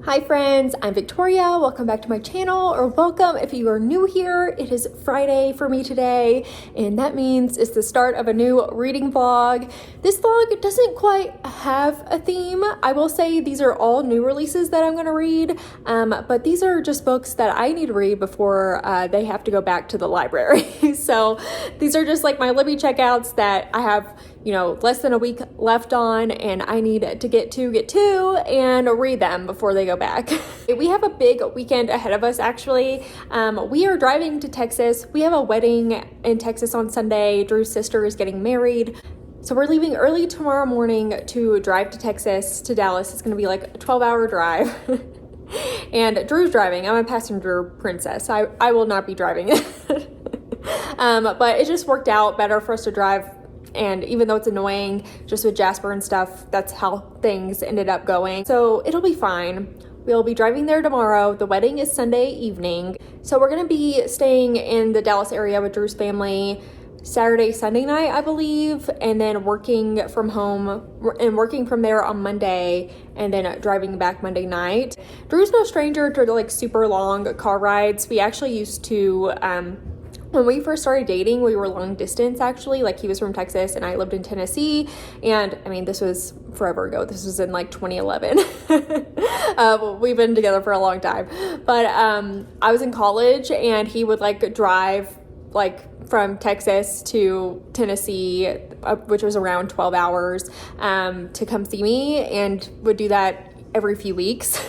Hi friends, I'm Victoria. Welcome back to my channel, or welcome if you are new here. It is Friday for me today, and that means it's the start of a new reading vlog. This vlog doesn't quite have a theme. I will say these are all new releases that I'm going to read, but these are just books that I need to read before they have to go back to the library. So these are just like my Libby checkouts that I have, less than a week left on, and I need to get to and read them before they go back. We have a big weekend ahead of us, actually. We are driving to Texas. We have a wedding in Texas on Sunday. Drew's sister is getting married. So we're leaving early tomorrow morning to drive to Texas, to Dallas. It's gonna be like a 12-hour drive. And Drew's driving. I'm a passenger princess. I will not be driving it. But it just worked out better for us to drive. And even though it's annoying, just with Jasper and stuff, that's how things ended up going. So it'll be fine. We'll be driving there tomorrow. The wedding is Sunday evening. So we're gonna be staying in the Dallas area with Drew's family Saturday, Sunday night, I believe, and then working from home and working from there on Monday, and then driving back Monday night. Drew's no stranger to like super long car rides. We actually used to, when we first started dating, we were long distance, actually. Like, he was from Texas and I lived in Tennessee. And I mean, this was forever ago. This was in like 2011. We've been together for a long time. But I was in college and he would like drive like from Texas to Tennessee, which was around 12 hours, to come see me, and would do that every few weeks.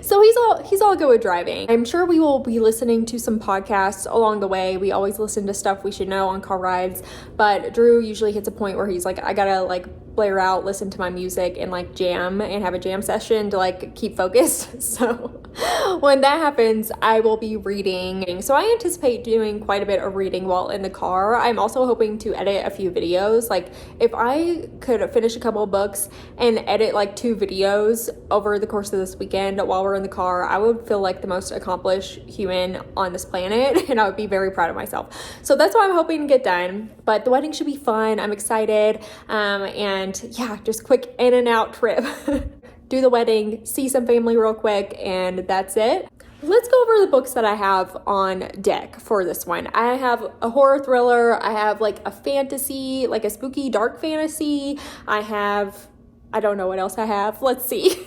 So he's all good with driving. I'm sure we will be listening to some podcasts along the way. We always listen to stuff we should know on car rides, but Drew usually hits a point where he's like, I gotta like blare out, listen to my music, and like jam and have a jam session to like keep focused. So when that happens, I will be reading. So I anticipate doing quite a bit of reading while in the car. I'm also hoping to edit a few videos. Like, if I could finish a couple of books and edit like 2 videos over the course of this weekend while we're in the car, I would feel like the most accomplished human on this planet, and I would be very proud of myself. So that's what I'm hoping to get done. But the wedding should be fun. I'm excited. And yeah, just quick in and out trip. Do the wedding, see some family real quick, and that's it. Let's go over the books that I have on deck for this one. I have a horror thriller. I have like a fantasy, like a spooky dark fantasy. I don't know what else I have. Let's see.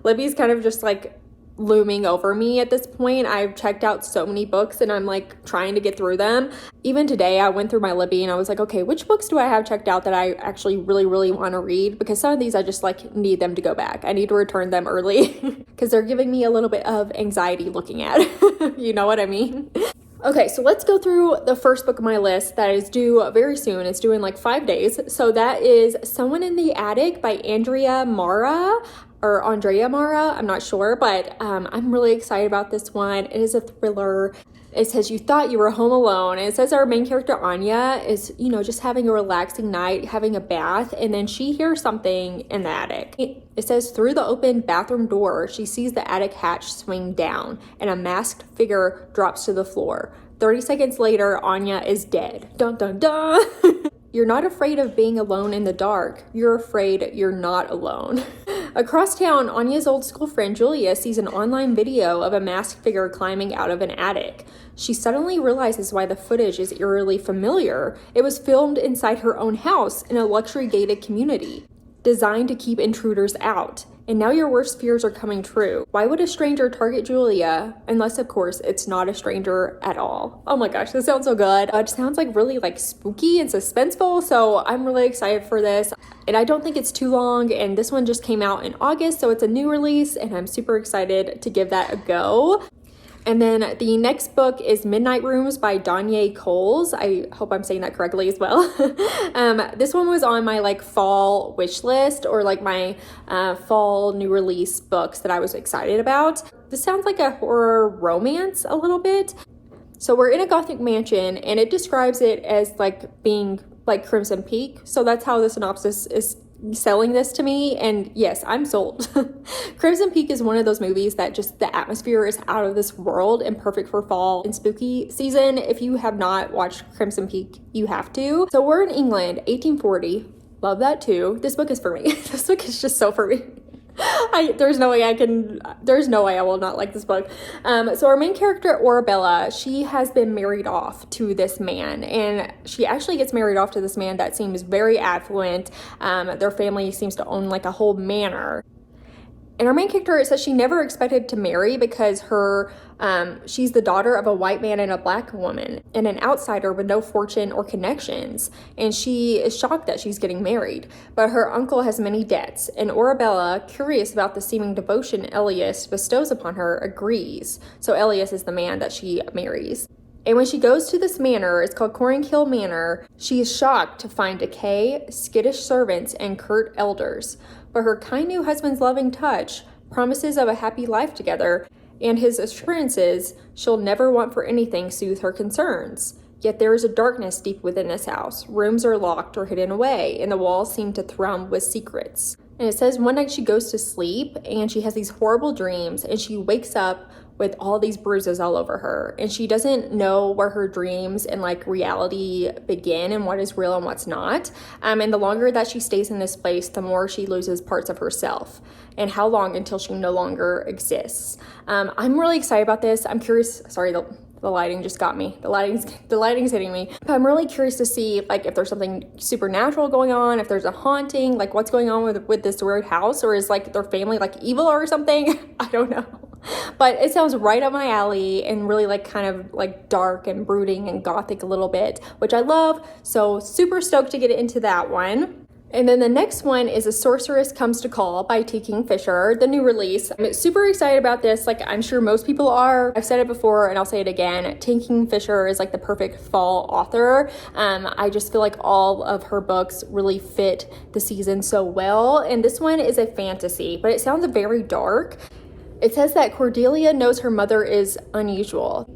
Libby's kind of just like looming over me at this point. I've checked out so many books and I'm like trying to get through them. Even today I went through my Libby and I was like, okay, which books do I have checked out that I actually really want to read? Because some of these I just like need them to go back. I need to return them early because they're giving me a little bit of anxiety looking at. You know what I mean? Okay, so let's go through the first book on my list that is due very soon. It's due in like 5 days. So that is Someone in the Attic by Andrea Mara. I'm not sure, but I'm really excited about this one. It is a thriller. It says you thought you were home alone. And it says our main character, Anya, is, just having a relaxing night, having a bath, and then she hears something in the attic. It says through the open bathroom door, she sees the attic hatch swing down, and a masked figure drops to the floor. 30 seconds later, Anya is dead. Dun dun dun! You're not afraid of being alone in the dark. You're afraid you're not alone. Across town, Anya's old school friend Julia sees an online video of a masked figure climbing out of an attic. She suddenly realizes why the footage is eerily familiar. It was filmed inside her own house in a luxury gated community, designed to keep intruders out. And now your worst fears are coming true. Why would a stranger target Julia? Unless, of course, it's not a stranger at all. Oh my gosh, this sounds so good. It sounds like really like spooky and suspenseful, so I'm really excited for this. And I don't think it's too long, and this one just came out in August, so it's a new release, and I'm super excited to give that a go. And then the next book is Midnight Rooms by Danye Coles. I hope I'm saying that correctly as well. This one was on my like fall wish list, or like my fall new release books that I was excited about. This sounds like a horror romance a little bit. So we're in a Gothic mansion and it describes it as like being like Crimson Peak. So that's how the synopsis is selling this to me, and yes, I'm sold. Crimson Peak is one of those movies that just the atmosphere is out of this world and perfect for fall and spooky season. If you have not watched Crimson Peak, you have to. So we're in England, 1840. Love that too. This book is for me. This book is just so for me. There's no way I will not like this book. So our main character, Arabella, she has been married off to this man, and she actually gets married off to this man that seems very affluent. Their family seems to own like a whole manor. And our main character, it says she never expected to marry because she's the daughter of a white man and a black woman and an outsider with no fortune or connections. And she is shocked that she's getting married. But her uncle has many debts, and Arabella, curious about the seeming devotion Elias bestows upon her, agrees. So Elias is the man that she marries. And when she goes to this manor, it's called Cornkill Manor, she is shocked to find decay, skittish servants, and curt elders. But her kind new husband's loving touch, promises of a happy life together, and his assurances she'll never want for anything soothe her concerns. Yet there is a darkness deep within this house. Rooms are locked or hidden away, and the walls seem to thrum with secrets. And it says one night she goes to sleep, and she has these horrible dreams, and she wakes up with all these bruises all over her, and she doesn't know where her dreams and like reality begin and what is real and what's not. And the longer that she stays in this place, the more she loses parts of herself. And how long until she no longer exists? I'm really excited about this. I'm curious. Sorry, the lighting just got me. The lighting's hitting me. But I'm really curious to see like if there's something supernatural going on, if there's a haunting, like what's going on with this weird house, or is like their family like evil or something? I don't know. But it sounds right up my alley and really like kind of like dark and brooding and gothic a little bit, which I love. So super stoked to get into that one. And then the next one is A Sorceress Comes to Call by T. Kingfisher, the new release. I'm super excited about this. Like I'm sure most people are. I've said it before and I'll say it again. T. Kingfisher is like the perfect fall author. I just feel like all of her books really fit the season so well. And this one is a fantasy, but it sounds very dark. It says that Cordelia knows her mother is unusual.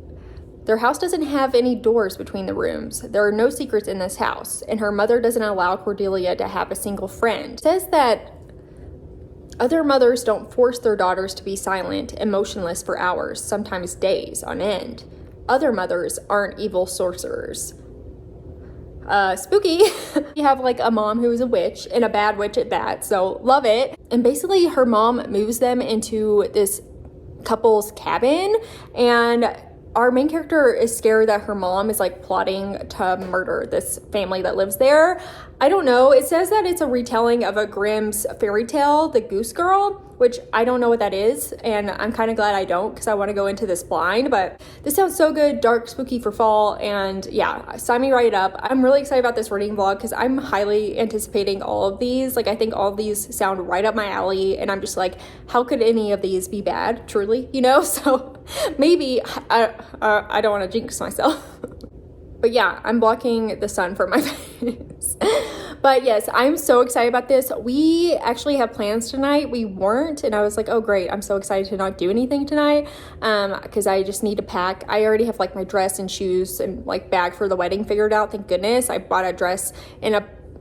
Their house doesn't have any doors between the rooms. There are no secrets in this house, and her mother doesn't allow Cordelia to have a single friend. It says that other mothers don't force their daughters to be silent and motionless for hours, sometimes days on end. Other mothers aren't evil sorcerers. Spooky. You have like a mom who is a witch and a bad witch at that, so love it. And basically her mom moves them into this couple's cabin, and our main character is scared that her mom is like plotting to murder this family that lives there. I don't know. It says that it's a retelling of a Grimm's fairy tale, The Goose Girl, which I don't know what that is, and I'm kind of glad I don't because I want to go into this blind, but this sounds so good, dark, spooky for fall, and yeah, sign me right up. I'm really excited about this reading vlog because I'm highly anticipating all of these. Like I think all of these sound right up my alley, and I'm just like, how could any of these be bad, truly, you know? So maybe, I don't want to jinx myself. But yeah, I'm blocking the sun from my face. But yes, I'm so excited about this. We actually have plans tonight. We weren't, and I was like, oh great, I'm so excited to not do anything tonight because I just need to pack. I already have like my dress and shoes and like bag for the wedding figured out. Thank goodness. I bought a dress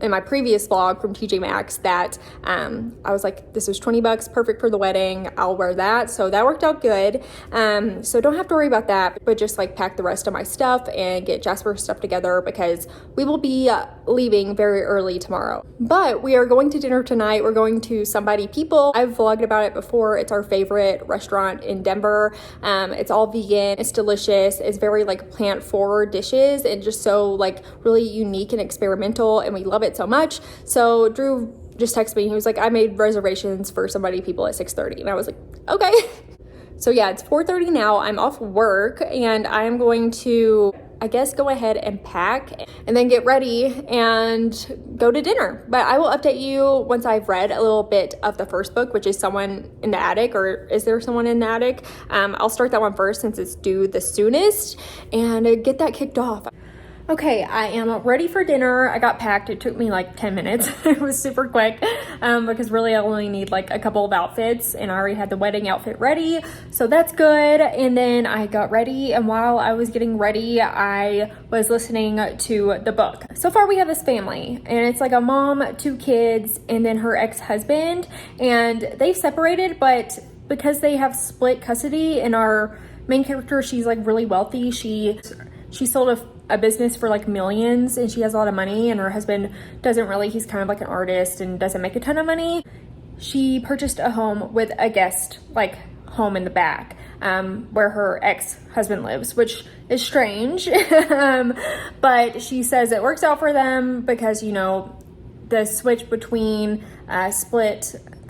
in my previous vlog from TJ Maxx that I was like, this was $20, perfect for the wedding. I'll wear that. So that worked out good. So don't have to worry about that, but just like pack the rest of my stuff and get Jasper's stuff together because we will be leaving very early tomorrow. But we are going to dinner tonight. We're going to Somebody People. I've vlogged about it before. It's our favorite restaurant in Denver. It's all vegan. It's delicious. It's very like plant forward dishes and just so like really unique and experimental, and we love it so much. So Drew just texted me. He was like, I made reservations for Somebody People at 6:30, and I was like, okay. So yeah, it's 4:30 now. I'm off work and I'm going to, I guess, go ahead and pack and then get ready and go to dinner. But I will update you once I've read a little bit of the first book, which is Someone in the Attic, or Is There Someone in the Attic? I'll start that one first since it's due the soonest and get that kicked off. Okay, I am ready for dinner. I got packed. It took me like 10 minutes. It was super quick because really I only need like a couple of outfits, and I already had the wedding outfit ready. So that's good. And then I got ready, and while I was getting ready, I was listening to the book. So far we have this family, and it's like a mom, 2 kids, and then her ex-husband, and they've separated, but because they have split custody, and our main character, she's like really wealthy. She sold a business for like millions, and she has a lot of money, and her husband doesn't really. He's kind of like an artist and doesn't make a ton of money. she purchased a home with a guest like home in the back, where her ex-husband lives, which is strange. But she says it works out for them because, you know, the switch between the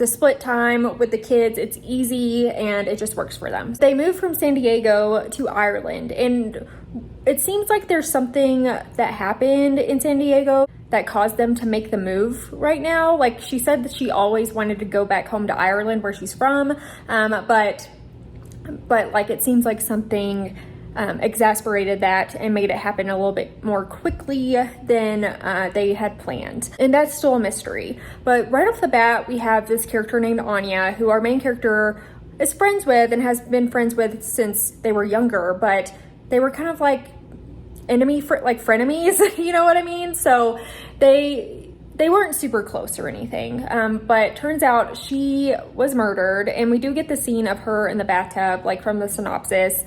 split time with the kids, it's easy and it just works for them. They moved from San Diego to Ireland, and it seems like there's something that happened in San Diego that caused them to make the move right now. Like, she said that she always wanted to go back home to Ireland where she's from, but like it seems like something exasperated that and made it happen a little bit more quickly than they had planned. And that's still a mystery. But right off the bat, we have this character named Anya, who our main character is friends with and has been friends with since they were younger, but they were kind of like frenemies, you know what I mean? So they weren't super close or anything, but turns out she was murdered, and we do get the scene of her in the bathtub, like from the synopsis,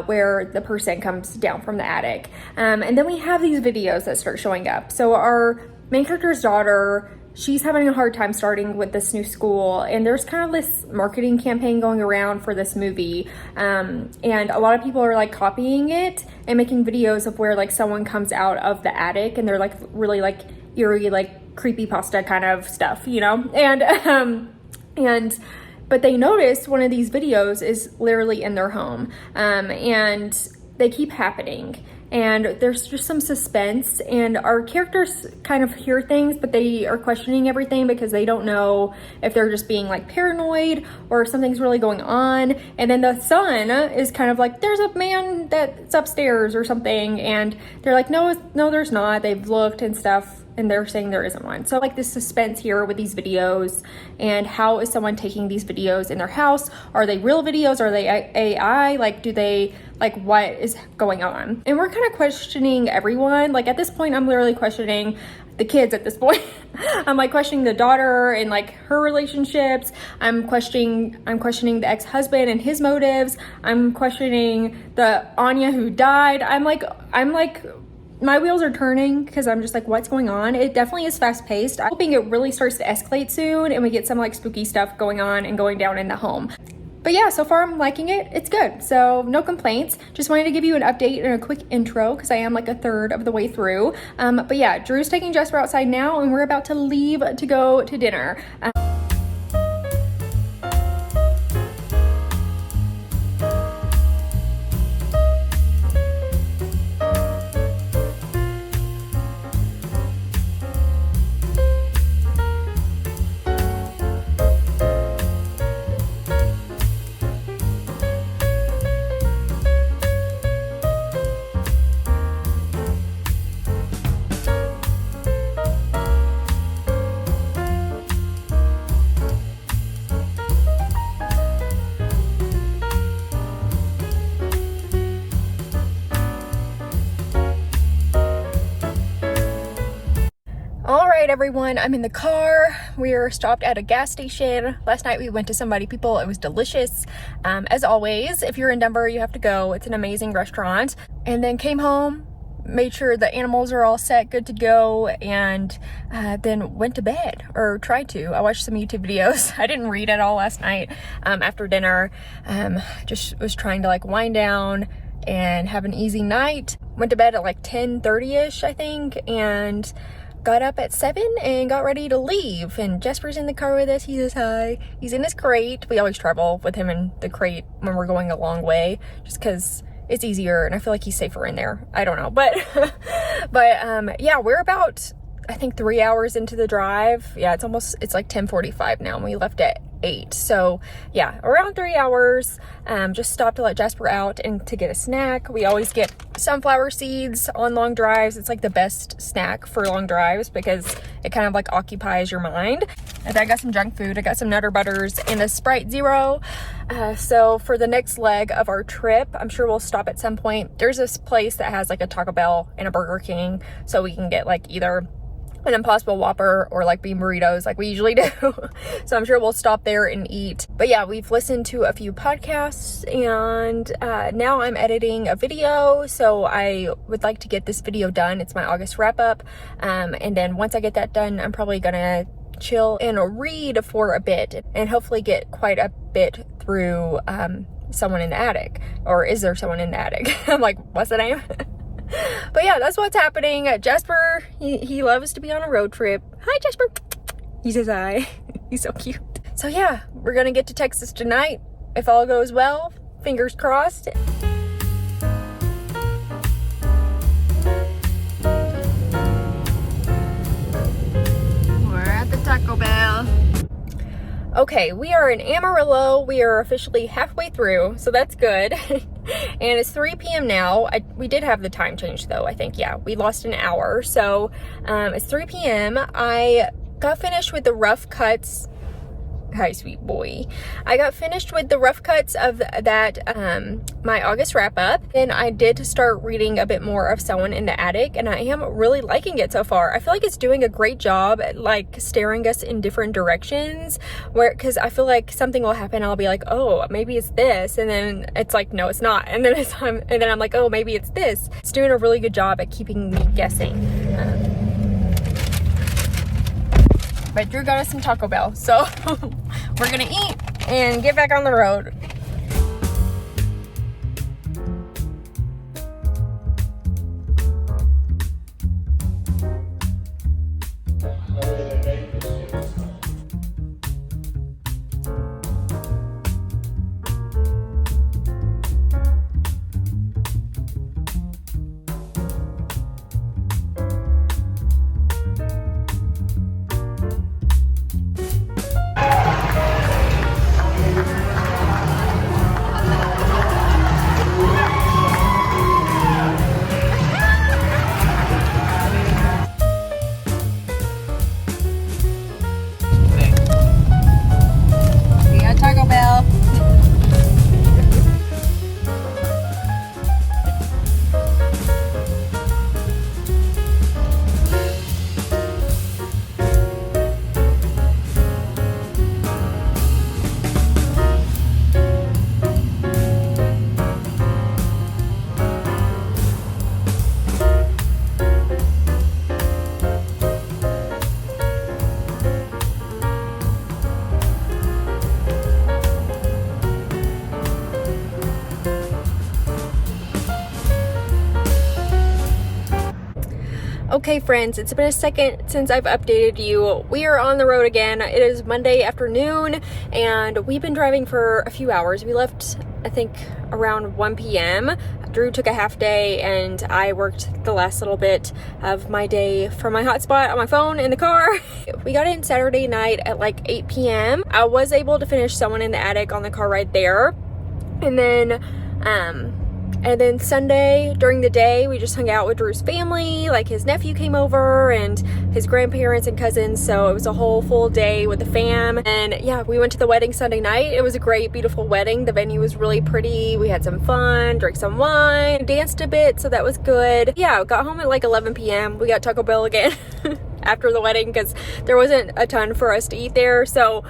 where the person comes down from the attic. And then we have these videos that start showing up. So our main character's daughter, she's having a hard time starting with this new school, and there's kind of this marketing campaign going around for this movie, and a lot of people are like copying it and making videos of where like someone comes out of the attic and they're like really like eerie, like creepypasta kind of stuff, you know? But they noticed one of these videos is literally in their home, and they keep happening, and there's just some suspense, and our characters kind of hear things, but they are questioning everything because they don't know if they're just being like paranoid or if something's really going on. And then the son is kind of like, there's a man that's upstairs or something, and they're like, no, there's not. They've looked and stuff, and they're saying there isn't one. So like this suspense here with these videos, and how is someone taking these videos in their house? Are they real videos? Are they AI? Like, what is going on? And we're kind of questioning everyone. Like at this point, I'm literally questioning the kids at this point. I'm like questioning the daughter and like her relationships. I'm questioning the ex-husband and his motives. I'm questioning the Anya who died. I'm like, my wheels are turning because I'm just like, what's going on? It definitely is fast paced. I'm hoping it really starts to escalate soon and we get some like spooky stuff going on and going down in the home. But yeah, so far I'm liking it. It's good. So no complaints. Just wanted to give you an update and a quick intro because I am like a third of the way through. But yeah, Drew's taking Jasper outside now and we're about to leave to go to dinner. All right, everyone, I'm in the car. We are stopped at a gas station. Last night we went to Somebody People. It was delicious. As always, if you're in Denver, you have to go. It's an amazing restaurant. And then came home, made sure the animals are all set, good to go, and then went to bed, or tried to. I watched some YouTube videos. I didn't read at all last night after dinner. Just was trying to like wind down and have an easy night. Went to bed at like 10:30ish, I think, and got up at 7 and got ready to leave. And Jasper's in the car with us. He says hi. He's in his crate. We always travel with him in the crate when we're going a long way, just because it's easier and I feel like he's safer in there. I don't know, but yeah, we're about, I think, 3 hours into the drive. Yeah, it's like 10:45 now, and we left at 8. So yeah, around 3 hours. Just stopped to let Jasper out and to get a snack. We always get sunflower seeds on long drives. It's like the best snack for long drives because it kind of like occupies your mind. And then I got some junk food. I got some Nutter Butters and a Sprite Zero. So for the next leg of our trip, I'm sure we'll stop at some point. There's this place that has like a Taco Bell and a Burger King, so we can get like either an Impossible Whopper or like bean burritos like we usually do. So I'm sure we'll stop there and eat. But yeah, we've listened to a few podcasts, and now I'm editing a video. So I would like to get this video done. It's my August wrap up. And then once I get that done, I'm probably gonna chill and read for a bit and hopefully get quite a bit through Someone in the Attic. Or is there someone in the attic? I'm like, what's the name? But yeah, that's what's happening. Jasper, he loves to be on a road trip. Hi, Jasper. He says hi. He's so cute. So yeah, we're gonna get to Texas tonight. If all goes well, fingers crossed. We're at the Taco Bell. Okay, we are in Amarillo. We are officially halfway through, so that's good. And it's 3 p.m. now. We did have the time change though, I think. Yeah, we lost an hour. So it's 3 p.m. I got finished with the rough cuts. Hi, sweet boy. I got finished with the rough cuts of that, my August wrap up. Then I did start reading a bit more of Someone in the Attic, and I am really liking it so far. I feel like it's doing a great job at like steering us in different directions, because I feel like something will happen. I'll be like, oh, maybe it's this. And then it's like, no, it's not. And then I'm like, oh, maybe it's this. It's doing a really good job at keeping me guessing. But Drew got us some Taco Bell, so we're gonna eat and get back on the road. Taco Bell. Okay friends, it's been a second since I've updated you. We are on the road again. It is Monday afternoon and we've been driving for a few hours. We left, I think, around 1 p.m. Drew took a half day and I worked the last little bit of my day from my hotspot on my phone in the car. We got in Saturday night at like 8 p.m. I was able to finish Someone in the Attic on the car ride there. And then Sunday during the day, we just hung out with Drew's family. Like his nephew came over and his grandparents and cousins. So it was a whole full day with the fam. And yeah, we went to the wedding Sunday night. It was a great, beautiful wedding. The venue was really pretty. We had some fun, drank some wine, danced a bit. So that was good. Yeah, got home at like 11 p.m. We got Taco Bell again after the wedding because there wasn't a ton for us to eat there. So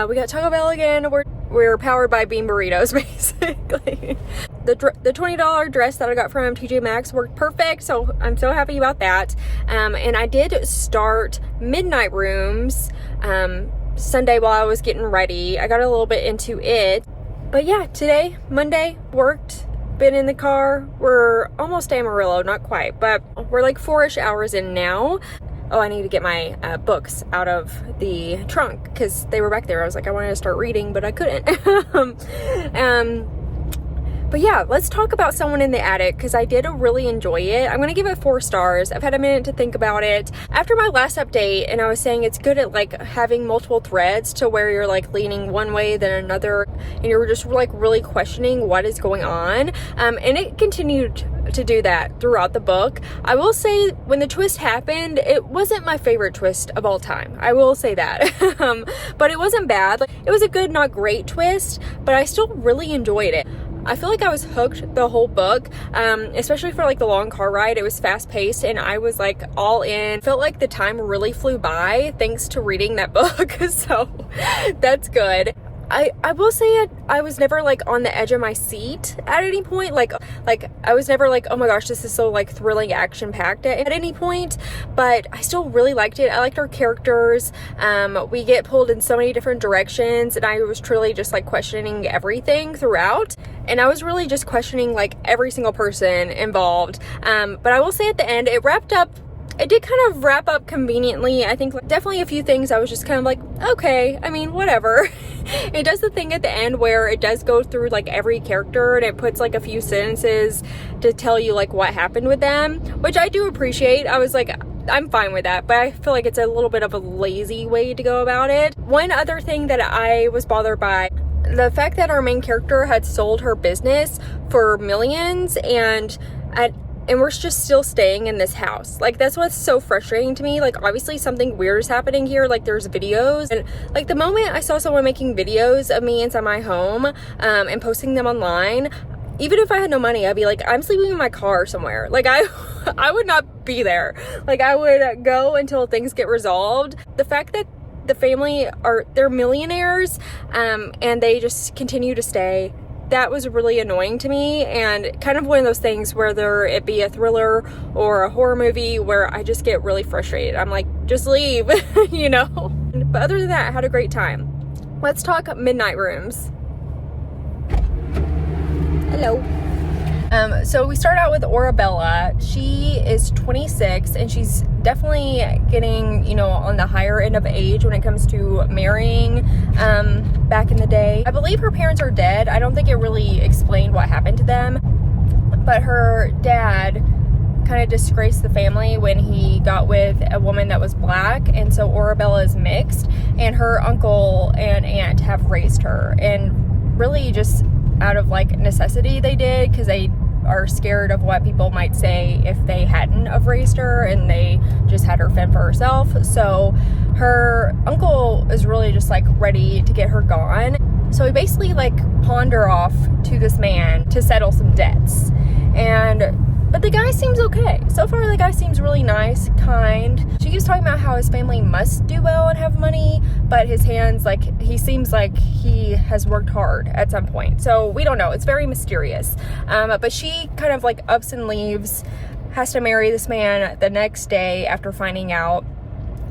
we got Taco Bell again. We're powered by Bean Burritos, basically. The $20 dress that I got from TJ Maxx worked perfect, so I'm so happy about that. And I did start Midnight Rooms Sunday while I was getting ready. I got a little bit into it. But yeah, today, Monday, worked, been in the car. We're almost Amarillo, not quite, but we're like 4-ish hours in now. Oh, I need to get my books out of the trunk because they were back there. I was like, I wanted to start reading, but I couldn't. But yeah, let's talk about Someone in the Attic because I did really enjoy it. I'm going to give it 4 stars. I've had a minute to think about it. After my last update, and I was saying it's good at like having multiple threads to where you're like leaning one way, then another, and you're just like really questioning what is going on. And it continued to do that throughout the book. I will say when the twist happened, it wasn't my favorite twist of all time. I will say that. But it wasn't bad. Like, it was a good, not great twist, but I still really enjoyed it. I feel like I was hooked the whole book, especially for like the long car ride. It was fast paced and I was like all in. Felt like the time really flew by thanks to reading that book. So that's good. I will say it, I was never like on the edge of my seat at any point. Like I was never like, oh my gosh, this is so like thrilling, action packed at any point, but I still really liked it. I liked our characters. We get pulled in so many different directions, and I was truly just like questioning everything throughout. And I was really just questioning like every single person involved. But I will say at the end, it did kind of wrap up conveniently. I think like, definitely a few things I was just kind of like, okay, I mean, whatever. It does the thing at the end where it does go through like every character, and it puts like a few sentences to tell you like what happened with them, which I do appreciate. I was like, I'm fine with that, but I feel like it's a little bit of a lazy way to go about it. One other thing that I was bothered by, the fact that our main character had sold her business for millions, and we're just still staying in this house. Like, that's what's so frustrating to me. Like, obviously something weird is happening here. Like, there's videos, and like the moment I saw someone making videos of me inside my home and posting them online, even if I had no money, I'd be like, I'm sleeping in my car somewhere. Like, I would not be there. Like, I would go until things get resolved. The fact that the family they're millionaires and they just continue to stay, that was really annoying to me, and kind of one of those things, whether it be a thriller or a horror movie, where I just get really frustrated. I'm like, just leave, you know? But other than that, I had a great time. Let's talk midnight rooms. Hello. So we start out with Orabella. She is 26, and she's definitely getting, you know, on the higher end of age when it comes to marrying. Back in the day, I believe her parents are dead. I don't think it really explained what happened to them, but her dad kind of disgraced the family when he got with a woman that was black, and so Orabella is mixed, and her uncle and aunt have raised her, and really just out of like necessity they did, because they are scared of what people might say if they hadn't have raised her and they just had her fend for herself. So her uncle is really just like ready to get her gone. So he basically like pawned her off to this man to settle some debts. But the guy seems okay. So far, the guy seems really nice, kind. She keeps talking about how his family must do well and have money, but his hands, like, he seems like he has worked hard at some point. So we don't know. It's very mysterious. But she kind of like ups and leaves, has to marry this man the next day after finding out,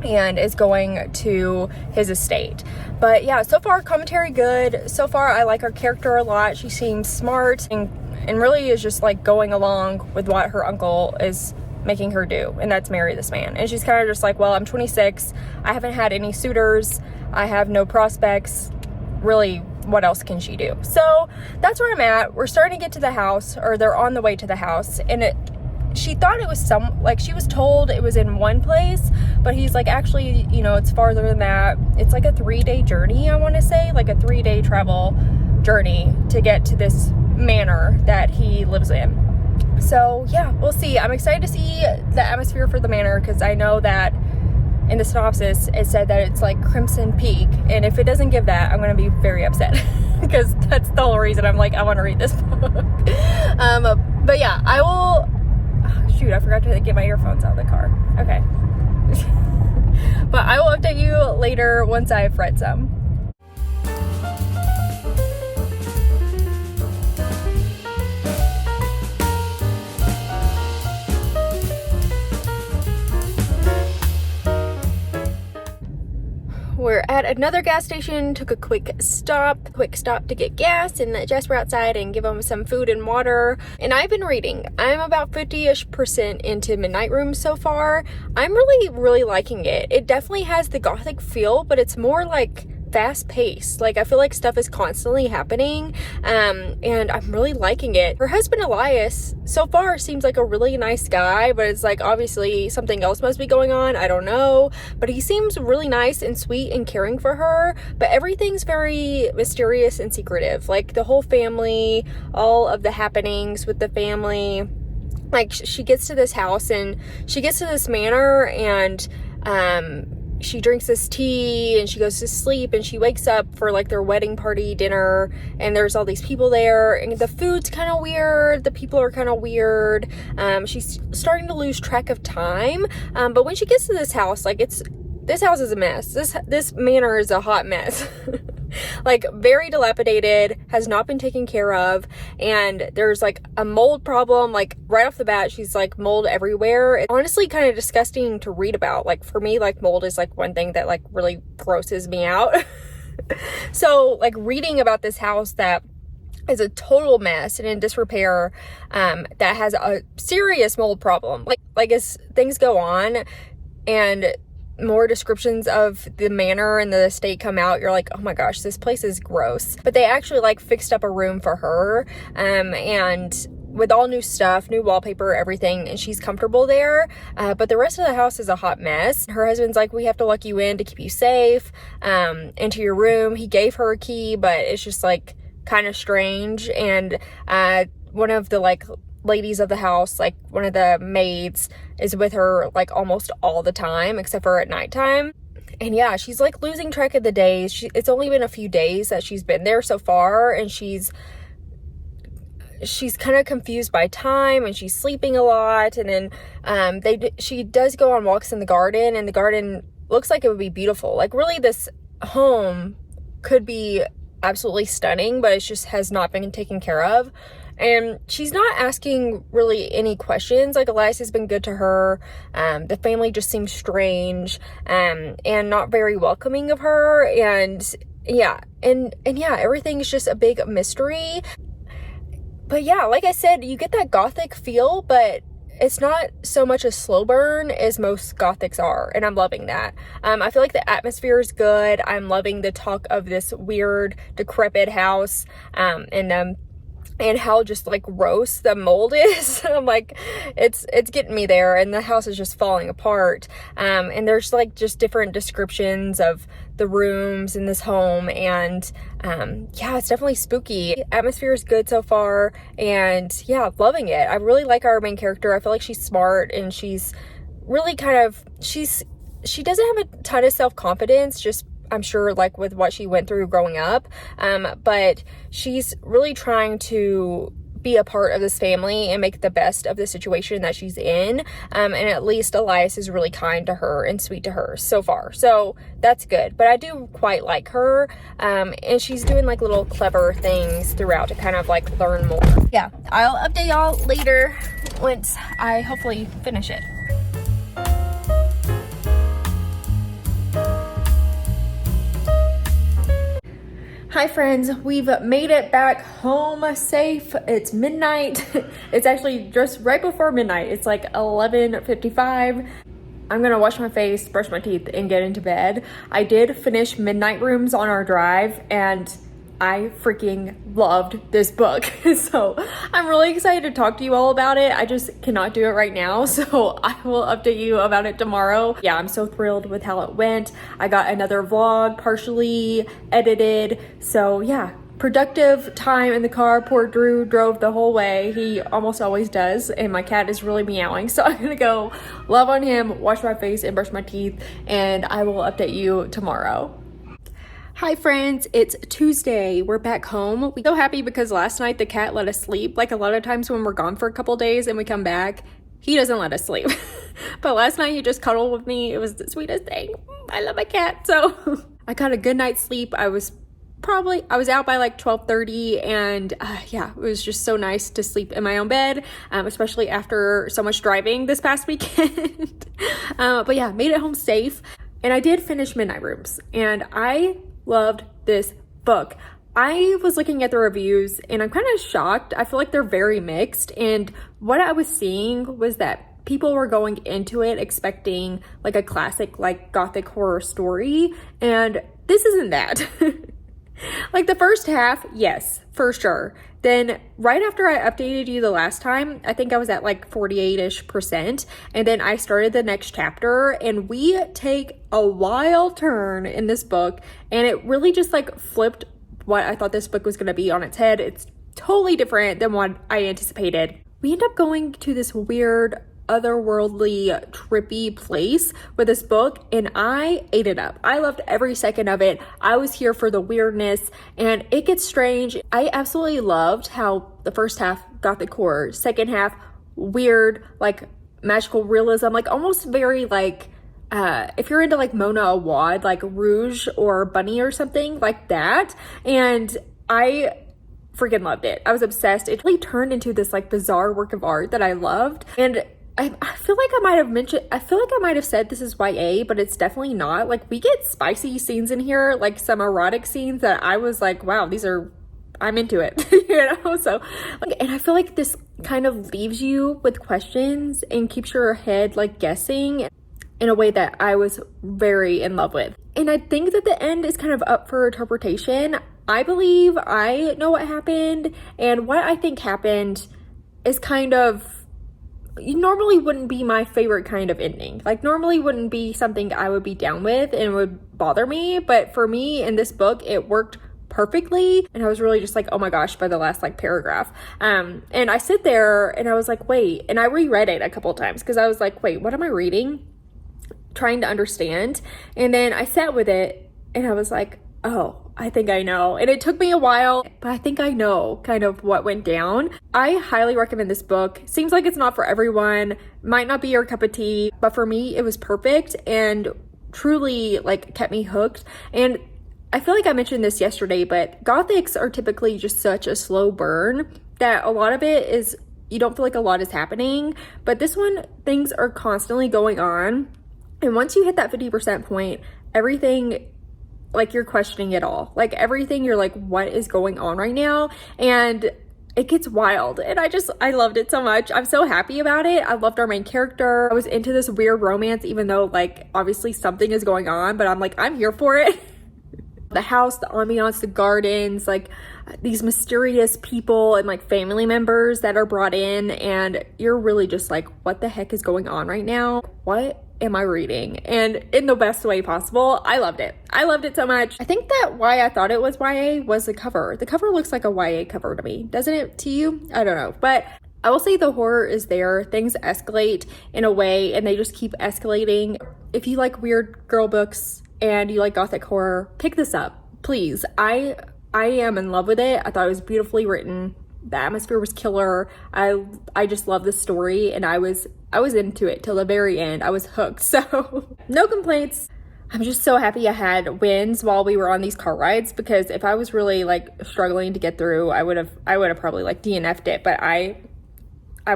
and is going to his estate. But yeah, so far, commentary good. So far, I like her character a lot. She seems smart and really is just like going along with what her uncle is making her do, and that's marry this man. And she's kind of just like, well, I'm 26, I haven't had any suitors, I have no prospects, really, what else can she do? So that's where I'm at. We're starting to get to the house, or they're on the way to the house, and she thought it was she was told it was in one place, but he's like, actually, you know, it's farther than that. It's like a 3-day journey, I want to say, like a 3-day travel journey to get to this manor that he lives in. So yeah, we'll see. I'm excited to see the atmosphere for the manor, because I know that in the synopsis it said that it's like Crimson Peak, and if it doesn't give that, I'm going to be very upset because that's the whole reason I'm like, I want to read this book. But yeah, I will. Oh, shoot, I forgot to get my earphones out of the car. Okay. But I will update you later once I've read some. We're at another gas station, took a quick stop to get gas, and Jess were outside and give them some food and water. And I've been reading. I'm about 50-ish% into Midnight Rooms so far. I'm really liking it. It definitely has the gothic feel, but it's more like fast paced. Like, I feel like stuff is constantly happening, and I'm really liking it. Her husband Elias so far seems like a really nice guy, but it's like obviously something else must be going on. I don't know, but he seems really nice and sweet and caring for her, but everything's very mysterious and secretive. Like the whole family, all of the happenings with the family. Like, she gets to this house and she gets to this manor, and she drinks this tea and she goes to sleep, and she wakes up for like their wedding party dinner, and there's all these people there, and the food's kind of weird, the people are kind of weird. She's starting to lose track of time, but when she gets to this house, like, this house is a mess. This manor is a hot mess. like very dilapidated, has not been taken care of, and there's like a mold problem. Like right off the bat, she's like mold everywhere. It's honestly kind of disgusting to read about. Like for me, like mold is like one thing that like really grosses me out. So like reading about this house that is a total mess and in disrepair, that has a serious mold problem. Like as things go on and more descriptions of the manor and the estate come out, you're like, oh my gosh, this place is gross. But they actually like fixed up a room for her, and with all new stuff, new wallpaper, everything, and she's comfortable there. But the rest of the house is a hot mess. Her husband's like, we have to lock you in to keep you safe, into your room. He gave her a key, but it's just like kind of strange. And one of the like ladies of the house, like one of the maids, is with her like almost all the time except for at nighttime. And yeah, she's like losing track of the days. It's only been a few days that she's been there so far, and she's kind of confused by time, and she's sleeping a lot. And then she does go on walks in the garden, and the garden looks like it would be beautiful. Like really this home could be absolutely stunning, but it just has not been taken care of. And she's not asking really any questions. Like Elias has been good to her. The family just seems strange, and not very welcoming of her. And yeah, and yeah, everything's just a big mystery. But yeah, like I said, you get that gothic feel, but it's not so much a slow burn as most gothics are, and I'm loving that. I feel like the atmosphere is good. I'm loving the talk of this weird, decrepit house, and how just like gross the mold is. I'm like, it's getting me there, and the house is just falling apart. And there's like just different descriptions of the rooms in this home, and yeah, it's definitely spooky. Atmosphere is good so far, and yeah, loving it. I really like our main character. I feel like she's smart, and she's really she doesn't have a ton of self-confidence, just I'm sure like with what she went through growing up, but she's really trying to be a part of this family and make the best of the situation that she's in, and at least Elias is really kind to her and sweet to her so far, so that's good. But I do quite like her, and she's doing like little clever things throughout to kind of like learn more. Yeah, I'll update y'all later once I hopefully finish it. Hi friends, we've made it back home safe. It's midnight. It's actually just right before midnight. It's like 11:55. I'm gonna wash my face, brush my teeth, and get into bed. I did finish Midnight Rooms on our drive, and I freaking loved this book. So I'm really excited to talk to you all about it. I just cannot do it right now, so I will update you about it tomorrow. Yeah, I'm so thrilled with how it went. I got another vlog partially edited, so yeah, productive time in the car. Poor Drew drove the whole way. He almost always does, and my cat is really meowing, so I'm gonna go love on him, wash my face, and brush my teeth, and I will update you tomorrow. Hi friends, it's Tuesday. We're back home. We're so happy because last night the cat let us sleep. Like a lot of times when we're gone for a couple days and we come back, he doesn't let us sleep. But last night he just cuddled with me. It was the sweetest thing. I love my cat. So I got a good night's sleep. I was out by like 12:30, and yeah, it was just so nice to sleep in my own bed, especially after so much driving this past weekend. But yeah, made it home safe. And I did finish Midnight Rooms, and I loved this book. I was looking at the reviews and I'm kind of shocked. I feel like they're very mixed, and what I was seeing was that people were going into it expecting like a classic like gothic horror story, and this isn't that. Like the first half, yes, for sure. Then right after I updated you the last time, I think I was at like 48-ish%. And then I started the next chapter, and we take a wild turn in this book, and it really just like flipped what I thought this book was going to be on its head. It's totally different than what I anticipated. We end up going to this weird otherworldly trippy place with this book, and I ate it up. I loved every second of it. I was here for the weirdness, and it gets strange. I absolutely loved how the first half gothic horror, second half weird like magical realism, like almost very like if you're into like Mona Awad, like Rouge or Bunny or something like that. And I freaking loved it. I was obsessed. It really turned into this like bizarre work of art that I loved. And I feel like I feel like I might have said this is YA, but it's definitely not. Like, we get spicy scenes in here, like some erotic scenes that I was like, wow, I'm into it, you know? So, like, and I feel like this kind of leaves you with questions and keeps your head like guessing in a way that I was very in love with. And I think that the end is kind of up for interpretation. I believe I know what happened, and what I think happened is kind of, normally wouldn't be my favorite kind of ending. Like, normally wouldn't be something I would be down with and would bother me, but for me in this book, it worked perfectly. And I was really just like, oh my gosh, by the last like paragraph. And I sit there and I was like, wait, and I reread it a couple of times because I was like, wait, what am I reading? Trying to understand. And then I sat with it and I was like, oh, I think I know. And it took me a while, but I think I know kind of what went down. I highly recommend this book. Seems like it's not for everyone, might not be your cup of tea, but for me, it was perfect and truly like kept me hooked. And I feel like I mentioned this yesterday, but Gothics are typically just such a slow burn that a lot of it is, you don't feel like a lot is happening. But this one, things are constantly going on. And once you hit that 50% point, everything, like, you're questioning it all. Like, everything, you're like, what is going on right now? And it gets wild. And I loved it so much. I'm so happy about it. I loved our main character. I was into this weird romance, even though, like, obviously something is going on, but I'm like, I'm here for it. The house, the ambiance, the gardens, like these mysterious people and like family members that are brought in, and you're really just like, what the heck is going on right now? What am I reading? And in the best way possible. I loved it. I loved it so much. I think that why I thought it was YA was the cover. The cover looks like a YA cover to me. Doesn't it to you? I don't know. But I will say the horror is there. Things escalate in a way and they just keep escalating. If you like weird girl books and you like Gothic horror, pick this up, please. I am in love with it. I thought it was beautifully written. The atmosphere was killer. I just love the story, and I was into it till the very end. I was hooked. So no complaints. I'm just so happy I had wins while we were on these car rides, because if I was really like struggling to get through, I would have probably like DNF'd it, but I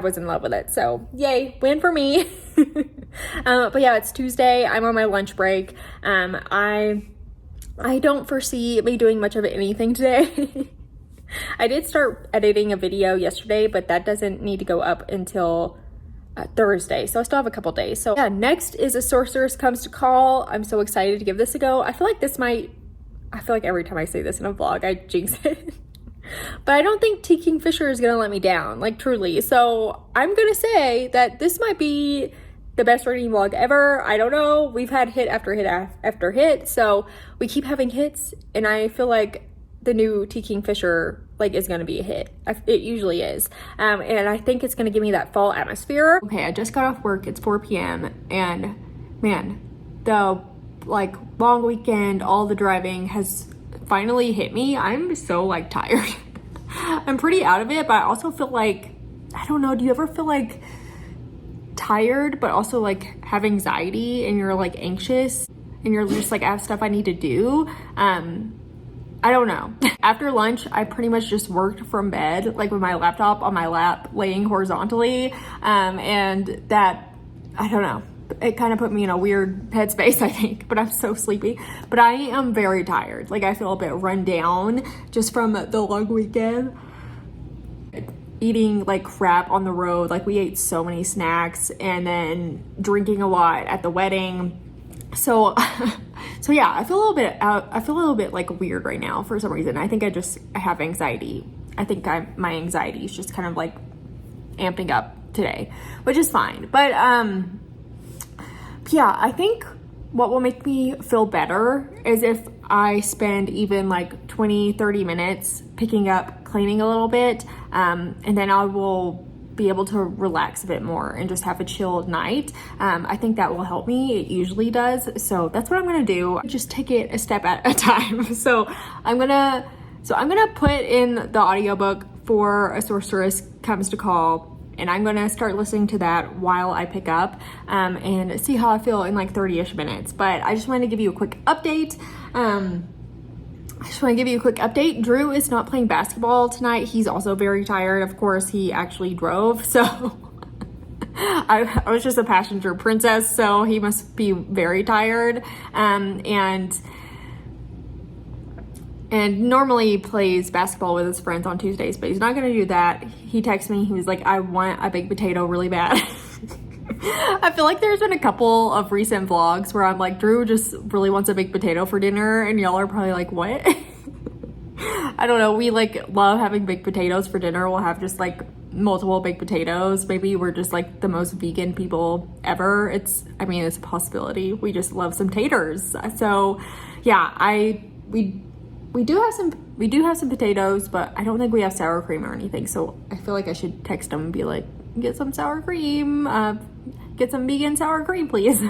was in love with it. So yay, win for me. But yeah, it's Tuesday. I'm on my lunch break. I don't foresee me doing much of anything today. I did start editing a video yesterday, but that doesn't need to go up until Thursday. So I still have a couple days. So yeah, next is A Sorceress Comes to Call. I'm so excited to give this a go. I feel like every time I say this in a vlog, I jinx it. But I don't think T. Kingfisher is going to let me down, like truly. So I'm going to say that this might be the best reading vlog ever. I don't know. We've had hit after hit after hit. So we keep having hits, and I feel like the new T. Kingfisher like is going to be a hit. It usually is. And I think it's going to give me that fall atmosphere. Okay, I just got off work. It's 4 p.m. and man, the like long weekend, all the driving has finally hit me. I'm so like tired. I'm pretty out of it, but I also feel like, I don't know, do you ever feel like tired but also like have anxiety and you're like anxious and you're just like, I have stuff I need to do? I don't know. After lunch, I pretty much just worked from bed, like with my laptop on my lap, laying horizontally. And that, I don't know, it kind of put me in a weird headspace, I think, but I'm so sleepy. But I am very tired. Like, I feel a bit run down just from the long weekend. Eating like crap on the road. Like, we ate so many snacks, and then drinking a lot at the wedding. So yeah, I feel a little bit like weird right now for some reason. I think I have anxiety. I think my anxiety is just kind of like amping up today, which is fine. But yeah, I think what will make me feel better is if I spend even like 20-30 minutes picking up, cleaning a little bit, and then I will be able to relax a bit more and just have a chilled night. I think that will help me. It usually does. So that's what I'm gonna do. Just take it a step at a time. So I'm gonna put in the audiobook for A Sorceress Comes to Call, and I'm gonna start listening to that while I pick up and see how I feel in like 30-ish minutes. But I just wanted to give you a quick update. Drew is not playing basketball tonight. He's also very tired. Of course, he actually drove, so I was just a passenger princess, so he must be very tired. And normally he plays basketball with his friends on Tuesdays, but he's not gonna do that. He texted me, he was like, I want a baked potato really bad. I feel like there's been a couple of recent vlogs where I'm like, Drew just really wants a baked potato for dinner, and y'all are probably like, what? I don't know, we like love having baked potatoes for dinner. We'll have just like multiple baked potatoes. Maybe we're just like the most vegan people ever. It's a possibility. We just love some taters. So yeah, we do have some potatoes, but I don't think we have sour cream or anything. So I feel like I should text them and be like, get some sour cream, get some vegan sour cream, please.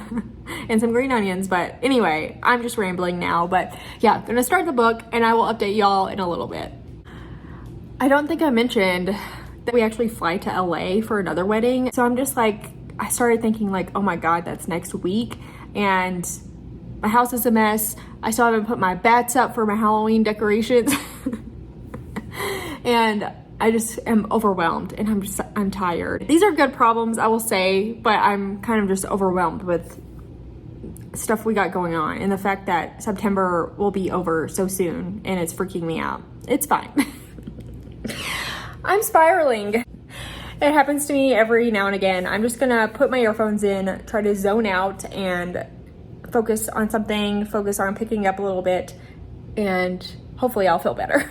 And some green onions. But anyway, I'm just rambling now. But yeah, gonna start the book and I will update y'all in a little bit. I don't think I mentioned that we actually fly to LA for another wedding. So I'm just like, I started thinking like, oh my God, that's next week. And my house is a mess. I still haven't put my bats up for my Halloween decorations. And I just am overwhelmed and I'm tired. These are good problems, I will say, but I'm kind of just overwhelmed with stuff we got going on and the fact that September will be over so soon and it's freaking me out. It's fine. I'm spiraling. It happens to me every now and again. I'm just gonna put my earphones in, try to zone out and focus on something, focus on picking up a little bit, and hopefully I'll feel better.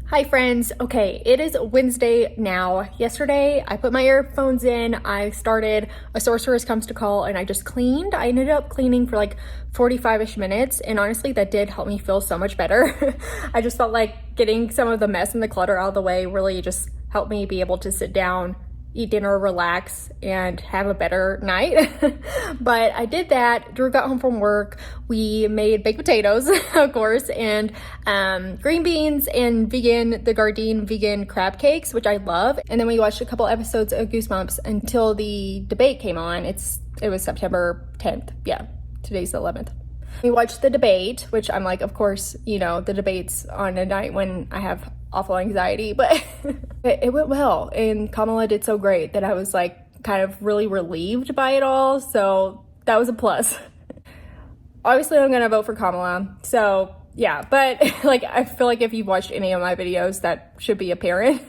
Hi friends. Okay, it is Wednesday now. Yesterday, I put my earphones in, I started A Sorceress Comes to Call, and I just cleaned. I ended up cleaning for like 45-ish minutes, and honestly, that did help me feel so much better. I just felt like getting some of the mess and the clutter out of the way really just helped me be able to sit down, eat dinner, relax, and have a better night. But I did that. Drew got home from work. We made baked potatoes, of course, and green beans and the Gardein vegan crab cakes, which I love. And then we watched a couple episodes of Goosebumps until the debate came on. It was September 10th. Yeah, today's the 11th. We watched the debate, which I'm like, of course, you know, the debate's on a night when I have awful anxiety, but it went well. And Kamala did so great that I was like kind of really relieved by it all. So that was a plus. Obviously, I'm gonna vote for Kamala. So yeah, but like, I feel like if you've watched any of my videos, that should be apparent.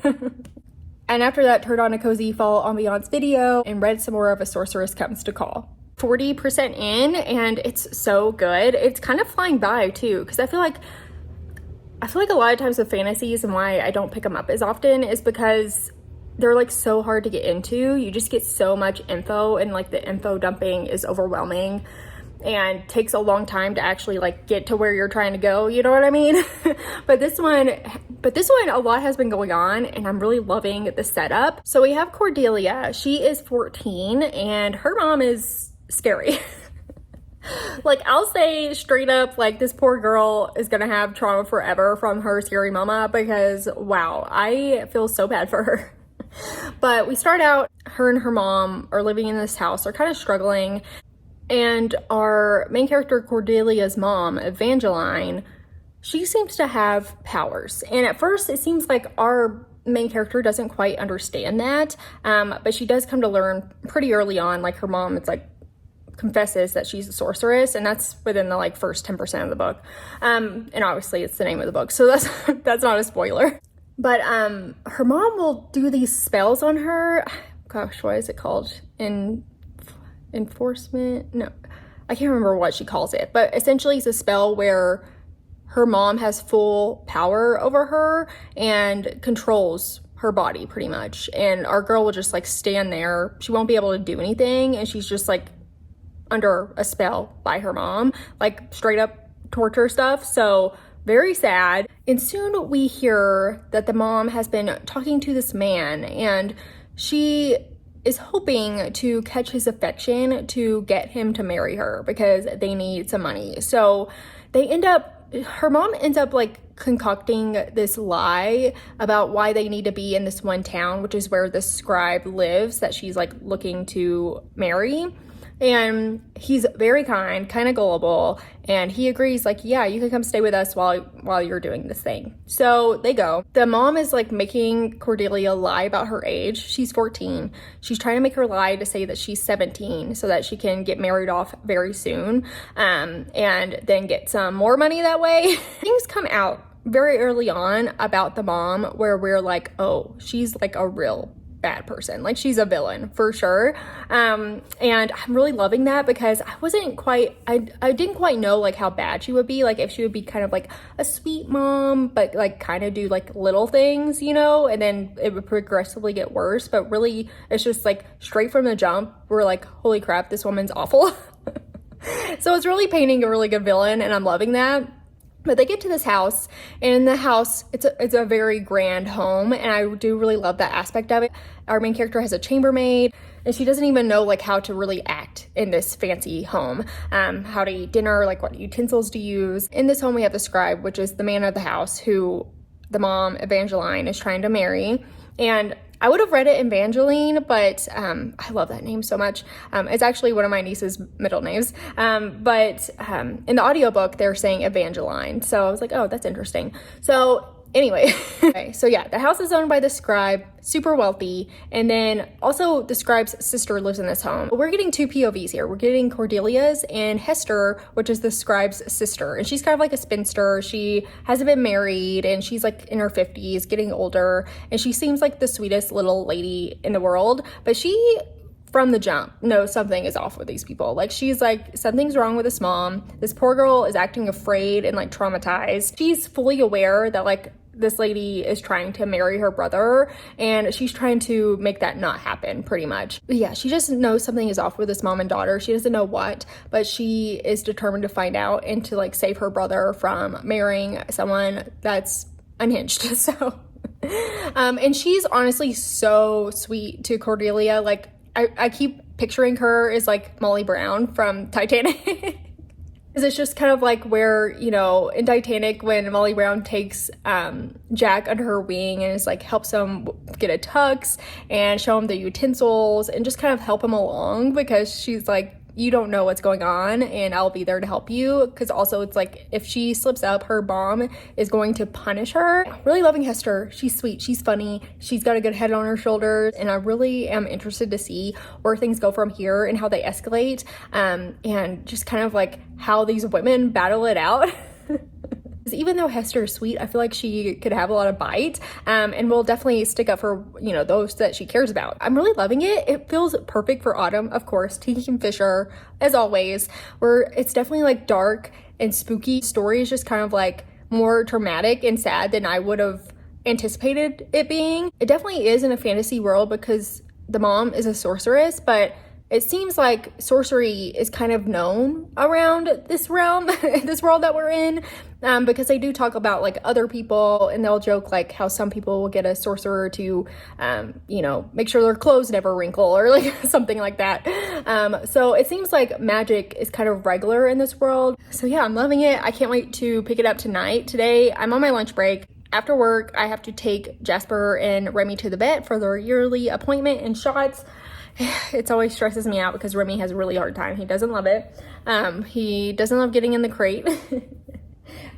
And after that, turned on a cozy fall ambiance video and read some more of A Sorceress Comes to Call. 40% in, and it's so good. It's kind of flying by too, because I feel like a lot of times with fantasies, and why I don't pick them up as often is because they're like so hard to get into. You just get so much info, and like the info dumping is overwhelming and takes a long time to actually like get to where you're trying to go, you know what I mean? But this one, a lot has been going on, and I'm really loving the setup. So we have Cordelia. She is 14, and her mom is scary. Like, I'll say straight up, like, this poor girl is gonna have trauma forever from her scary mama, because wow, I feel so bad for her. But we start out, her and her mom are living in this house. They're kind of struggling, and our main character, Cordelia's mom, Evangeline, she seems to have powers. And at first it seems like our main character doesn't quite understand that, but she does come to learn pretty early on. Like, her mom, it's like, confesses that she's a sorceress, and that's within the like first 10% of the book, and obviously it's the name of the book, so that's not a spoiler. But her mom will do these spells on her. Gosh, what is it called? Enforcement? No, I can't remember what she calls it, but essentially it's a spell where her mom has full power over her and controls her body pretty much, and our girl will just like stand there. She won't be able to do anything, and she's just like under a spell by her mom, like straight up torture stuff. So very sad. And soon we hear that the mom has been talking to this man, and she is hoping to catch his affection to get him to marry her because they need some money. So her mom ends up like concocting this lie about why they need to be in this one town, which is where the scribe lives that she's like looking to marry. And he's very kind of gullible, and he agrees like, yeah, you can come stay with us while you're doing this thing. So they go. The mom is like making Cordelia lie about her age. She's 14. She's trying to make her lie to say that she's 17 so that she can get married off very soon, and then get some more money that way. Things come out very early on about the mom where we're like, oh, she's like a real bad person. Like, she's a villain for sure. And I'm really loving that because I didn't quite know like how bad she would be, like if she would be kind of like a sweet mom but like kind of do like little things, you know, and then it would progressively get worse. But really it's just like straight from the jump we're like, holy crap, this woman's awful. So it's really painting a really good villain, and I'm loving that. But they get to this house, and in the house, it's a very grand home, and I do really love that aspect of it. Our main character has a chambermaid, and she doesn't even know like how to really act in this fancy home, how to eat dinner, like what utensils to use. In this home, we have the scribe, which is the man of the house who the mom, Evangeline, is trying to marry. And I would have read it Evangeline, but I love that name so much. It's actually one of my niece's middle names. But in the audiobook, they're saying Evangeline. So I was like, oh, that's interesting. So anyway, okay, so yeah, the house is owned by the scribe, super wealthy. And then also the scribe's sister lives in this home. We're getting two POVs here. We're getting Cordelia's and Hester, which is the scribe's sister. And she's kind of like a spinster. She hasn't been married, and she's like in her 50s, getting older. And she seems like the sweetest little lady in the world. But she, from the jump, knows something is off with these people. Like, she's like, something's wrong with this mom. This poor girl is acting afraid and like traumatized. She's fully aware that like this lady is trying to marry her brother, and she's trying to make that not happen pretty much. But yeah, she just knows something is off with this mom and daughter. She doesn't know what, but she is determined to find out and to like save her brother from marrying someone that's unhinged. So and she's honestly so sweet to Cordelia. Like, I keep picturing her as like Molly Brown from Titanic. It's just kind of like where, you know, in Titanic when Molly Brown takes Jack under her wing and is like helps him get a tux and show him the utensils and just kind of help him along, because she's like, you don't know what's going on and I'll be there to help you. Because also it's like, if she slips up, her mom is going to punish her. Really loving Hester. She's sweet, she's funny, she's got a good head on her shoulders, and I really am interested to see where things go from here and how they escalate, and just kind of like how these women battle it out. Even though Hester is sweet, I feel like she could have a lot of bite, and will definitely stick up for, you know, those that she cares about. I'm really loving it. It feels perfect for autumn, of course. Tiki and Fisher, as always, where it's definitely like dark and spooky. Story is just kind of like more traumatic and sad than I would have anticipated it being. It definitely is in a fantasy world because the mom is a sorceress, but it seems like sorcery is kind of known around this realm, this world that we're in, because they do talk about like other people, and they'll joke like how some people will get a sorcerer to, you know, make sure their clothes never wrinkle or like something like that. So it seems like magic is kind of regular in this world. So yeah, I'm loving it. I can't wait to pick it up tonight. Today, I'm on my lunch break. After work, I have to take Jasper and Remy to the vet for their yearly appointment and shots. It always stresses me out because Remy has a really hard time. He doesn't love it. He doesn't love getting in the crate.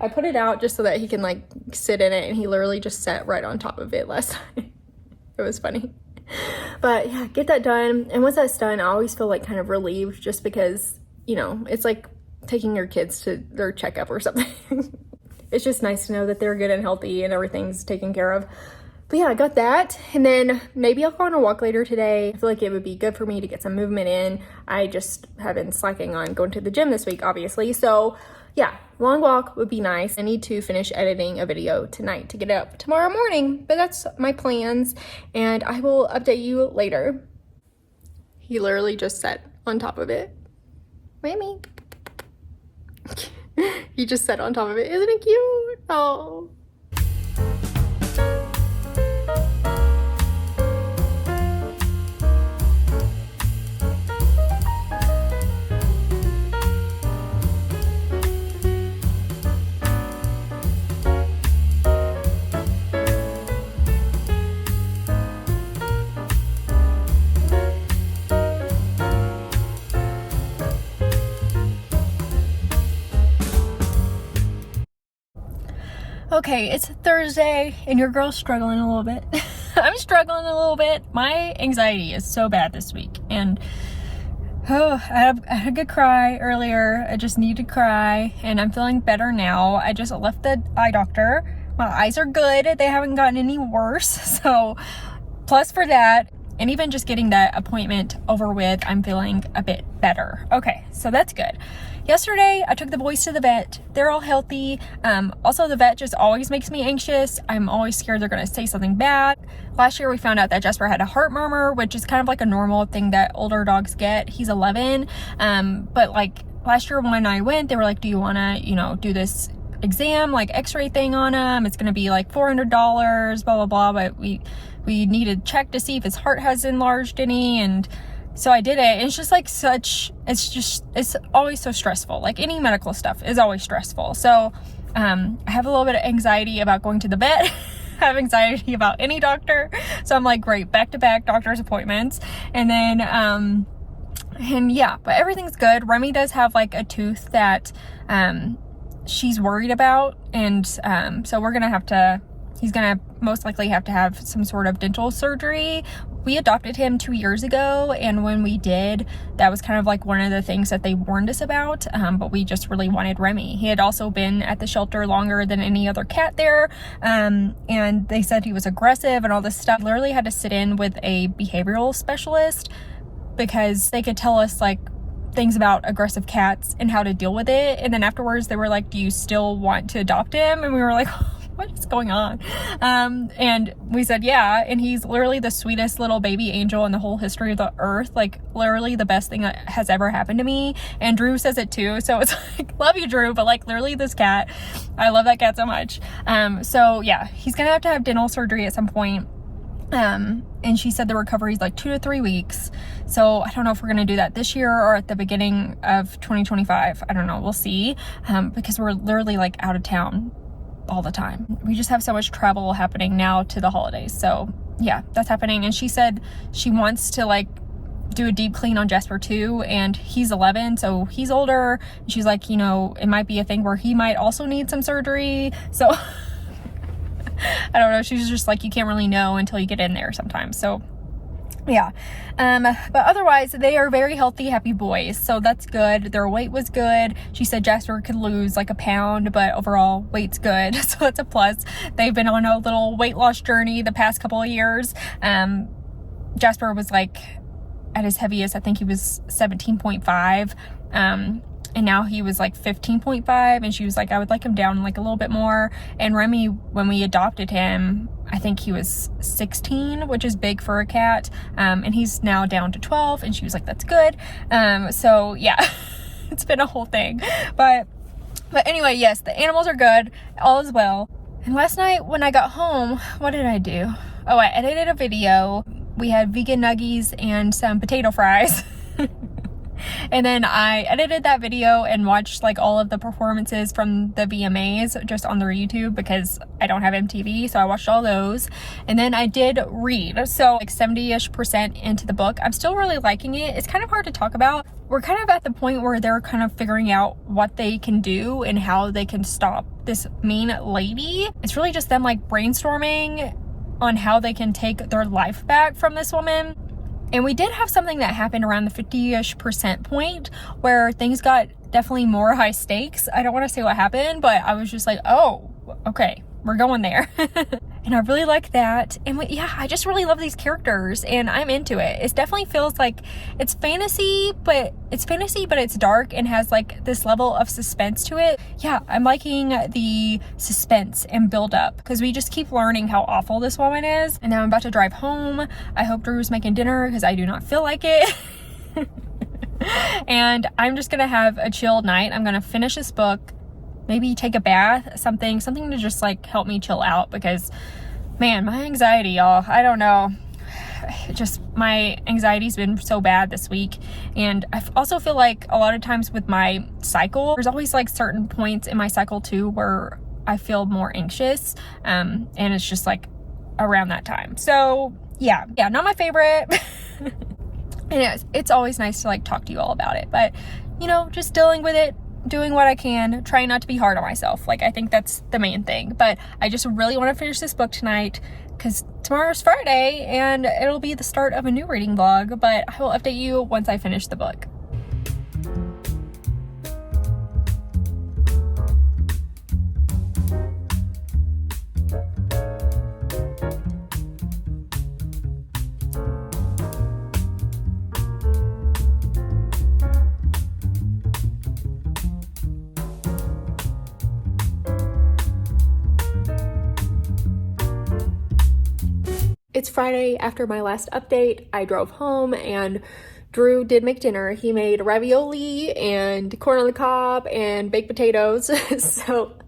I put it out just so that he can like sit in it, and he literally just sat right on top of it last time. It was funny. But yeah, get that done. And once that's done, I always feel like kind of relieved, just because, you know, it's like taking your kids to their checkup or something. It's just nice to know that they're good and healthy and everything's taken care of. But yeah, I got that, and then maybe I'll go on a walk later today. I feel like it would be good for me to get some movement in. I just have been slacking on going to the gym this week, obviously. So yeah, long walk would be nice. I need to finish editing a video tonight to get up tomorrow morning, but that's my plans, and I will update you later. He literally just sat on top of it. Remy. He just sat on top of it. Isn't it cute? Oh. Okay, it's Thursday and your girl's struggling a little bit. I'm struggling a little bit. My anxiety is so bad this week, and I had a good cry earlier. I just need to cry, and I'm feeling better now. I just left the eye doctor. My eyes are good. They haven't gotten any worse. So plus for that, and even just getting that appointment over with, I'm feeling a bit better. Okay, so that's good. Yesterday, I took the boys to the vet. They're all healthy. Also, the vet just always makes me anxious. I'm always scared they're gonna say something bad. Last year, we found out that Jasper had a heart murmur, which is kind of like a normal thing that older dogs get. He's 11. But like last year when I went, they were like, do you wanna, do this exam, like x-ray thing on him? It's gonna be like $400, blah, blah, blah. But we need to check to see if his heart has enlarged any, and so I did it. And it's just like it's always so stressful. Like any medical stuff is always stressful. So I have a little bit of anxiety about going to the vet. I have anxiety about any doctor. So I'm like, great, back-to-back doctor's appointments. And then, and yeah, but everything's good. Remy does have like a tooth that she's worried about. And so he's gonna most likely have to have some sort of dental surgery. We adopted him 2 years ago, and when we did, that was kind of like one of the things that they warned us about, but we just really wanted Remy. He had also been at the shelter longer than any other cat there, and they said he was aggressive and all this stuff. Literally had to sit in with a behavioral specialist because they could tell us like things about aggressive cats and how to deal with it, and then afterwards they were like, do you still want to adopt him? And we were like, what is going on? And we said, yeah. And he's literally the sweetest little baby angel in the whole history of the earth. Like literally the best thing that has ever happened to me. And Drew says it too. So it's like, love you, Drew. But like literally this cat, I love that cat so much. So yeah, he's going to have dental surgery at some point. And she said the recovery is like 2 to 3 weeks. So I don't know if we're going to do that this year or at the beginning of 2025. I don't know. We'll see. Because we're literally like out of town all the time. We just have so much travel happening now to the holidays. So yeah, that's happening. And she said she wants to like do a deep clean on Jasper too, and he's 11, so he's older. And she's like, it might be a thing where he might also need some surgery. So I don't know. She's just like, you can't really know until you get in there sometimes. So yeah. But otherwise they are very healthy, happy boys. So that's good. Their weight was good. She said Jasper could lose like a pound, but overall weight's good. So that's a plus. They've been on a little weight loss journey the past couple of years. Jasper was like at his heaviest, I think he was 17.5. And now he was like 15.5, and she was like, I would like him down like a little bit more. And Remy, when we adopted him, I think he was 16, which is big for a cat. And he's now down to 12, and she was like, that's good. So yeah, it's been a whole thing. But anyway, yes, the animals are good. All is well. And last night when I got home, what did I do? Oh, I edited a video. We had vegan nuggies and some potato fries. And then I edited that video and watched like all of the performances from the VMAs just on their YouTube because I don't have MTV, so I watched all those. And then I did read, so like 70-ish% into the book. I'm still really liking it. It's kind of hard to talk about. We're kind of at the point where they're kind of figuring out what they can do and how they can stop this mean lady. It's really just them like brainstorming on how they can take their life back from this woman. And we did have something that happened around the 50-ish% point where things got definitely more high stakes. I don't want to say what happened, but I was just like, oh, okay, we're going there. And I really like that. And yeah, I just really love these characters and I'm into it. It definitely feels like it's fantasy, but it's dark and has like this level of suspense to it. Yeah, I'm liking the suspense and build up because we just keep learning how awful this woman is. And now I'm about to drive home. I hope Drew's making dinner because I do not feel like it. And I'm just gonna have a chill night. I'm gonna finish this book, maybe take a bath, something to just like help me chill out because man, my anxiety, y'all, I don't know. Just my anxiety's been so bad this week. And I also feel like a lot of times with my cycle, there's always like certain points in my cycle too where I feel more anxious. And it's just like around that time. So yeah, not my favorite. And it's always nice to like talk to you all about it, but just dealing with it doing what I can, trying not to be hard on myself. Like, I think that's the main thing. But I just really want to finish this book tonight because tomorrow's Friday and it'll be the start of a new reading vlog, but I will update you once I finish the book. It's Friday after my last update. I drove home and Drew did make dinner. He made ravioli and corn on the cob and baked potatoes. So,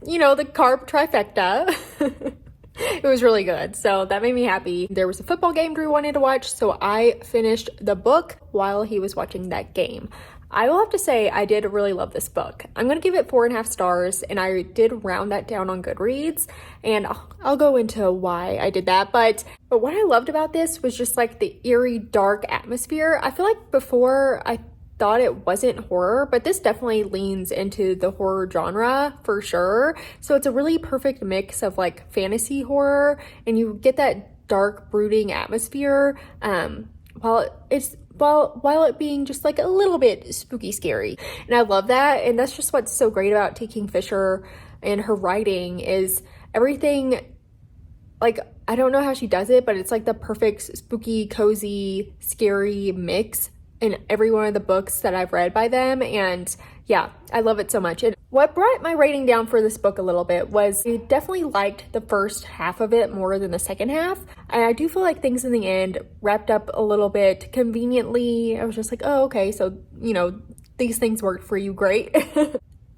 you know, the carb trifecta. It was really good. So that made me happy. There was a football game Drew wanted to watch, so I finished the book while he was watching that game. I will have to say I did really love this book. I'm going to give it 4.5 stars, and I did round that down on Goodreads, and I'll go into why I did that. But what I loved about this was just like the eerie, dark atmosphere. I feel like before I thought it wasn't horror, but this definitely leans into the horror genre for sure. So it's a really perfect mix of like fantasy horror, and you get that dark, brooding atmosphere while it being just like a little bit spooky scary. And I love that. And that's just what's so great about T.King Fisher and her writing is everything, like, I don't know how she does it, but it's like the perfect spooky, cozy, scary mix in every one of the books that I've read by them. And yeah, I love it so much. And what brought my rating down for this book a little bit was I definitely liked the first half of it more than the second half. And I do feel like things in the end wrapped up a little bit conveniently. I was just like, oh, okay, so, you know, these things worked for you, great.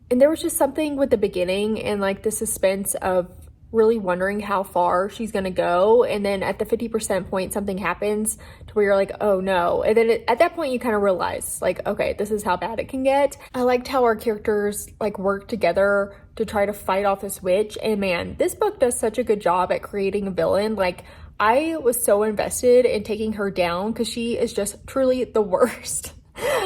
And there was just something with the beginning and like the suspense of really wondering how far she's gonna go, and then at the 50% point something happens to where you're like, oh no, and then at that point you kind of realize like, okay, this is how bad it can get. I liked how our characters like work together to try to fight off this witch, and man, this book does such a good job at creating a villain. Like, I was so invested in taking her down because she is just truly the worst.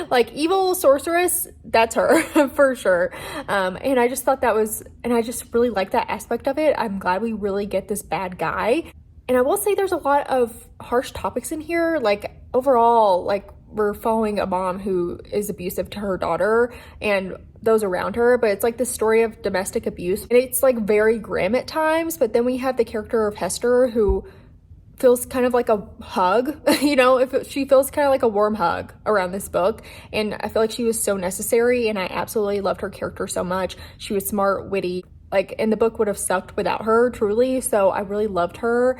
Like, evil sorceress, that's her for sure. And I just thought that was, and I just really like that aspect of it. I'm glad we really get this bad guy. And I will say there's a lot of harsh topics in here. Like, overall, like, we're following a mom who is abusive to her daughter and those around her, but it's like the story of domestic abuse. And it's like very grim at times, but then we have the character of Hester who feels kind of like a hug, you know, she feels kind of like a warm hug around this book. And I feel like she was so necessary, and I absolutely loved her character so much. She was smart, witty, like, and the book would have sucked without her, truly. So I really loved her.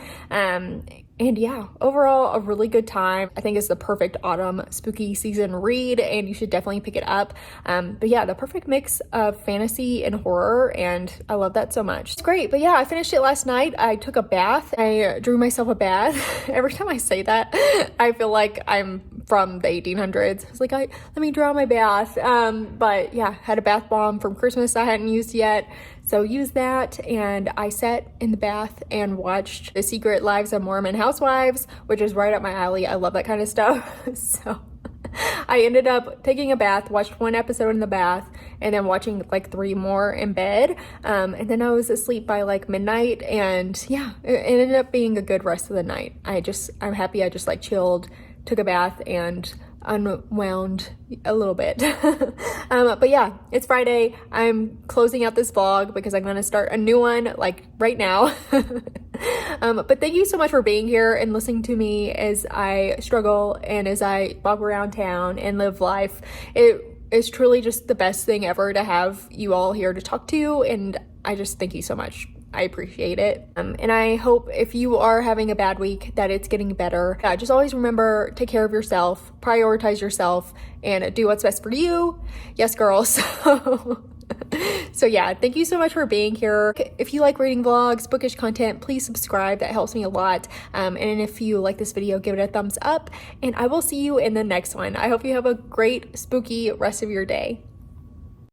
And yeah, overall, a really good time. I think it's the perfect autumn spooky season read, and you should definitely pick it up. But yeah, the perfect mix of fantasy and horror, and I love that so much. It's great. But yeah, I finished it last night. I took a bath. I drew myself a bath. Every time I say that, I feel like I'm from the 1800s. It's like, let me draw my bath. But yeah, had a bath bomb from Christmas I hadn't used yet. So use that, and I sat in the bath and watched The Secret Lives of Mormon Housewives, which is right up my alley. I love that kind of stuff. So I ended up taking a bath, watched one episode in the bath, and then watching like 3 more in bed. And then I was asleep by like midnight, and yeah, it ended up being a good rest of the night. I'm happy I just like chilled, took a bath, and unwound a little bit. But yeah, it's Friday. I'm closing out this vlog because I'm going to start a new one like right now. But thank you so much for being here and listening to me as I struggle and as I walk around town and live life. It is truly just the best thing ever to have you all here to talk to, and I just thank you so much. I appreciate it. And I hope if you are having a bad week that it's getting better. Just always remember, take care of yourself, prioritize yourself, and do what's best for you. Yes, girls. So yeah, thank you so much for being here. If you like reading vlogs, bookish content, please subscribe. That helps me a lot. And if you like this video, give it a thumbs up, and I will see you in the next one. I hope you have a great spooky rest of your day.